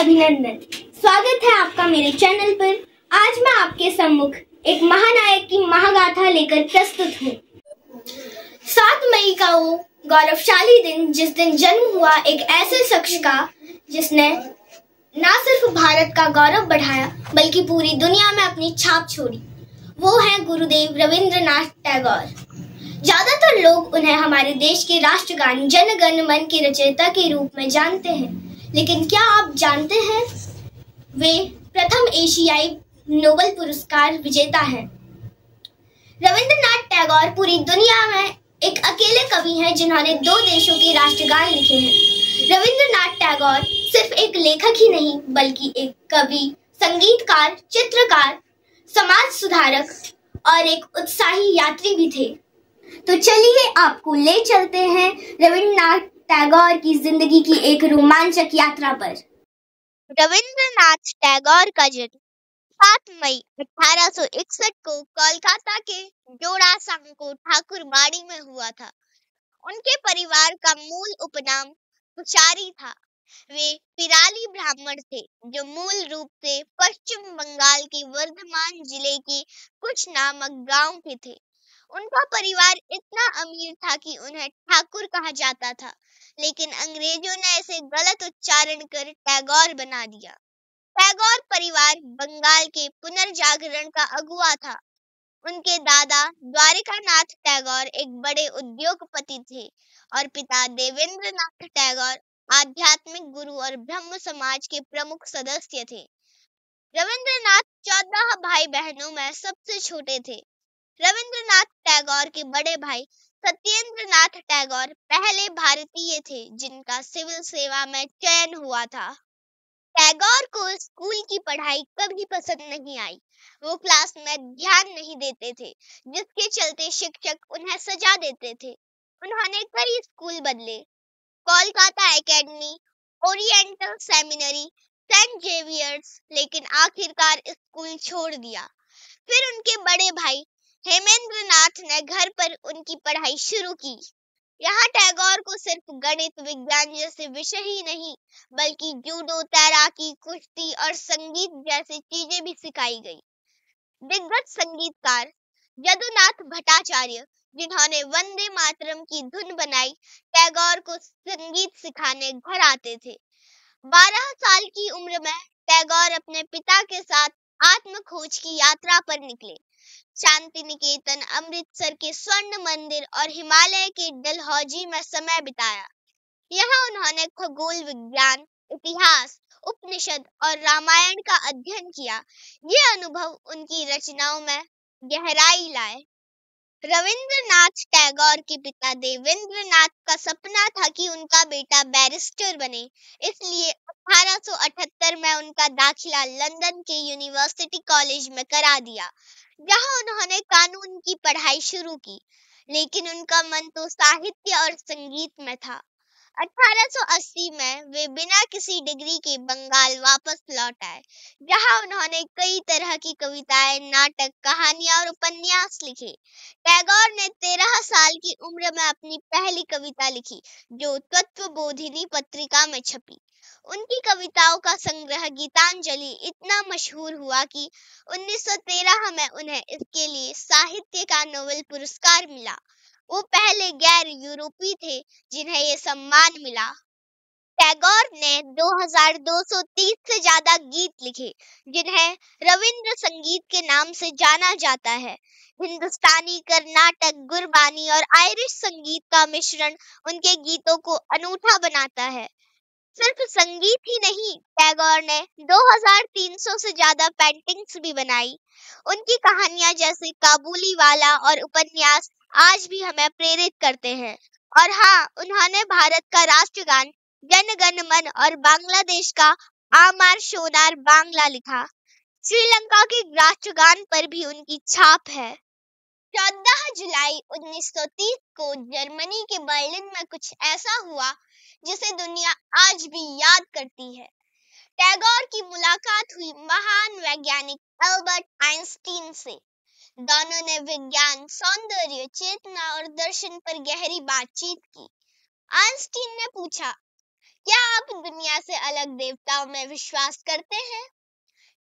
अभिनंदन। स्वागत है आपका मेरे चैनल पर। आज मैं आपके सम्मुख एक महानायक की महागाथा लेकर प्रस्तुत हूँ। 7 मई का वो गौरवशाली दिन, जिस दिन जन्म हुआ एक ऐसे शख्स का जिसने न सिर्फ भारत का गौरव बढ़ाया बल्कि पूरी दुनिया में अपनी छाप छोड़ी, वो है गुरुदेव रविंद्रनाथ टैगोर। ज्यादातर लोग उन्हें हमारे देश के राष्ट्रगान जन गण मन के रचयिता के रूप में जानते हैं, लेकिन क्या आप जानते हैं वे प्रथम एशियाई नोबेल पुरस्कार विजेता हैं। रविंद्रनाथ टैगोर पूरी दुनिया में एक अकेले कवि हैं जिन्होंने 2 देशों के राष्ट्रगान लिखे हैं। रविंद्रनाथ टैगोर सिर्फ एक लेखक ही नहीं बल्कि एक कवि, संगीतकार, चित्रकार, समाज सुधारक और एक उत्साही यात्री भी थे। तो चलिए आपको ले चलते हैं रविंद्रनाथ टैगोर की जिंदगी की एक रोमांचक यात्रा पर। रविंद्रनाथ टैगोर का जन्म 7 मई 1861 को कोलकाता के जोड़ासांको ठाकुरबाड़ी में हुआ था। उनके परिवार का मूल उपनाम पुचारी था। वे पिराली ब्राह्मण थे जो मूल रूप से पश्चिम बंगाल के वर्धमान जिले के कुछ नामक गांव के थे। उनका परिवार इतना अमीर था कि उन्हें ठाकुर कहा जाता था, लेकिन अंग्रेजों ने इसे गलत उच्चारण कर टैगोर बना दिया। टैगोर परिवार बंगाल के पुनर्जागरण का अगुआ था। उनके दादा द्वारिकानाथ टैगोर एक बड़े उद्योगपति थे और पिता देवेंद्रनाथ टैगोर आध्यात्मिक गुरु और ब्रह्म समाज के प्रमुख सदस्य थे। रविंद्रनाथ 14 भाई बहनों में सबसे छोटे थे। रविंद्रनाथ टैगोर के बड़े भाई सत्येंद्रनाथ टैगोर पहले भारतीय थे जिनका सिविल सेवा में चयन हुआ था। टैगोर को स्कूल की पढ़ाई कभी पसंद नहीं आई। वो क्लास में ध्यान नहीं देते थे, जिसके चलते शिक्षक उन्हें सजा देते थे। उन्होंने कई स्कूल बदले, Kolkata academy, oriental seminary, saint Xavier's, लेकिन आखिरकार स्कूल छोड़ दिया। फिर उनके बड़े भाई हेमेंद्रनाथ ने घर पर उनकी पढ़ाई शुरू की। यहाँ टैगोर को सिर्फ गणित विज्ञान जैसे विषय ही नहीं बल्कि जूडो, तैराकी, कुश्ती और संगीत जैसी चीजें भी सिखाई गई। दिग्गज संगीतकार जदुनाथ भट्टाचार्य, जिन्होंने वंदे मातरम की धुन बनाई, टैगोर को संगीत सिखाने घर आते थे। 12 साल की उम्र में टैगोर अपने पिता के साथ आत्म खोज की यात्रा पर निकले। शांति निकेतन, अमृतसर के स्वर्ण मंदिर और हिमालय के डलहौजी में समय बिताया। यहाँ उन्होंने खगोल विज्ञान, इतिहास, उपनिषद और रामायण का अध्ययन किया। ये अनुभव उनकी रचनाओं में गहराई लाए। रविंद्रनाथ टैगोर के पिता देवेंद्रनाथ का सपना था कि उनका बेटा बैरिस्टर बने, इसलिए 1878 में उनका दाखिला लंदन के यूनिवर्सिटी कॉलेज में करा दिया, जहां उन्होंने कानून की पढ़ाई शुरू की। लेकिन उनका मन तो साहित्य और संगीत में था। 1880 में वे बिना किसी डिग्री के बंगाल वापस लौट आए, जहां उन्होंने कई तरह की कविताएं, नाटक, कहानियां और उपन्यास लिखे। टैगोर ने 13 साल की उम्र में अपनी पहली कविता लिखी, जो तत्वबोधिनी पत्रिका में छपी। उनकी कविताओं का संग्रह गीतांजलि इतना मशहूर हुआ कि 1913 में उन्हें इसके लिए साहित्य का नोबेल पुरस्कार मिला। वो पहले गैर यूरोपीय थे जिन्हें ये सम्मान मिला। टैगोर ने 2230 से ज्यादा गीत लिखे, जिन्हें रविंद्र संगीत के नाम से जाना जाता है। हिंदुस्तानी, कर्नाटक, गुरबानी और आयरिश संगीत का मिश्रण उनके गीतों को अनूठा बनाता है। सिर्फ संगीत ही नहीं, टैगोर ने 2300 से ज्यादा पेंटिंग्स भी बनाई। उनकी कहानियां जैसे काबुली वाला और उपन्यास आज भी हमें प्रेरित करते हैं। और हाँ, उन्होंने भारत का राष्ट्रगान जन गण मन और बांग्लादेश का आमार सोनार बांग्ला लिखा। श्रीलंका के राष्ट्रगान पर भी उनकी छाप है। 14 जुलाई 1930 को जर्मनी के बर्लिन में कुछ ऐसा हुआ जिसे दुनिया आज भी याद करती है। टैगोर की मुलाकात हुई महान वैज्ञानिक अल्बर्ट आइंस्टीन से। दोनों ने विज्ञान, सौंदर्य, चेतना और दर्शन पर गहरी बातचीत की। आइंस्टीन ने पूछा, क्या आप दुनिया से अलग देवताओं में विश्वास करते हैं?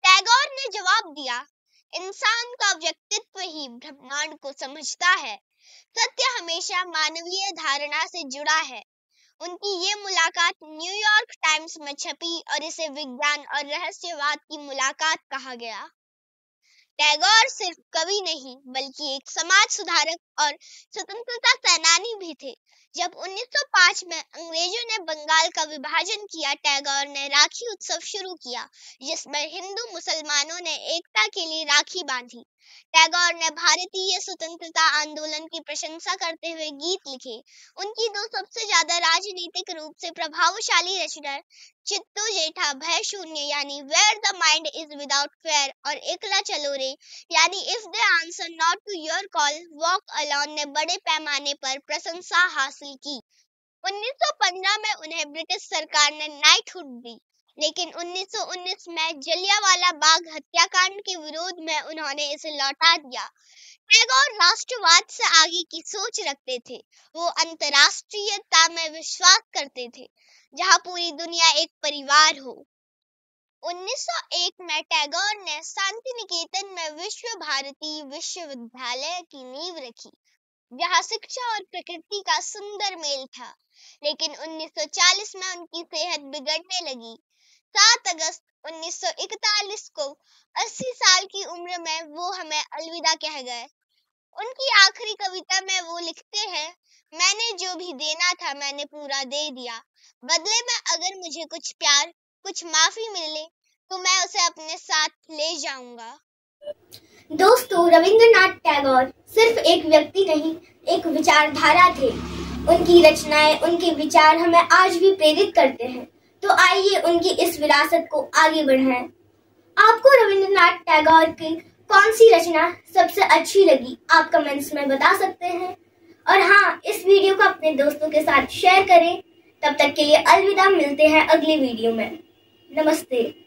टैगोर ने जवाब दिया, इंसान का व्यक्तित्व ही ब्रह्मांड को समझता है। सत्य हमेशा मानवीय धारणा से जुड़ा है। उनकी ये मुलाकात न्यूयॉर्क टाइम्स में छपी और इसे विज्ञान और रहस्यवाद की मुलाकात कहा गया। टैगोर सिर्फ कवि नहीं बल्कि एक समाज सुधारक और स्वतंत्रता सेनानी भी थे। जब 1905 में अंग्रेजों ने बंगाल का विभाजन किया, टैगोर ने राखी उत्सव शुरू किया, जिसमें हिंदू मुसलमानों ने एकता के लिए राखी बांधी। टैगोर ने भारतीय स्वतंत्रता आंदोलन की प्रशंसा करते हुए गीत लिखे। उनकी दो सबसे ज्यादा राजनीतिक रूप से प्रभावशाली रचना चित्तो जेठा भय शून्य यानी where the mind is without fear और एकला चलो रे यानी if they answer not to your call walk alone ने बड़े पैमाने पर प्रशंसा हासिल की। 1915 में उन्हें ब्रिटिश सरकार ने नाइटहुड दी, लेकिन 1919 में जलियांवाला बाग हत्याकांड के विरोध में उन्होंने इसे लौटा दिया। टैगोर राष्ट्रवाद से आगे की सोच रखते थे। वो अंतर्राष्ट्रीयता में विश्वास करते थे, जहां पूरी दुनिया एक परिवार हो। 1901 में टैगोर ने शांति निकेतन में विश्व भारती विश्वविद्यालय की नींव रखी, जहां शिक्षा और प्रकृति का सुंदर मेल था। लेकिन 1940 में उनकी सेहत बिगड़ने लगी। 7 अगस्त 1941 को 80 साल की उम्र में वो हमें अलविदा कह गए। उनकी आखिरी कविता में वो लिखते हैं, मैंने जो भी देना था मैंने पूरा दे दिया। बदले में अगर मुझे कुछ प्यार, कुछ माफी मिले तो मैं उसे अपने साथ ले जाऊंगा। दोस्तों, रविंद्रनाथ टैगोर सिर्फ एक व्यक्ति नहीं, एक विचारधारा थे। उनकी रचनाएं, उनके विचार हमें आज भी प्रेरित करते हैं। तो आइए उनकी इस विरासत को आगे बढ़ाएं। आपको रविंद्रनाथ टैगोर की कौन सी रचना सबसे अच्छी लगी, आप कमेंट्स में बता सकते हैं। और हाँ, इस वीडियो को अपने दोस्तों के साथ शेयर करें। तब तक के लिए अलविदा, मिलते हैं अगले वीडियो में। नमस्ते।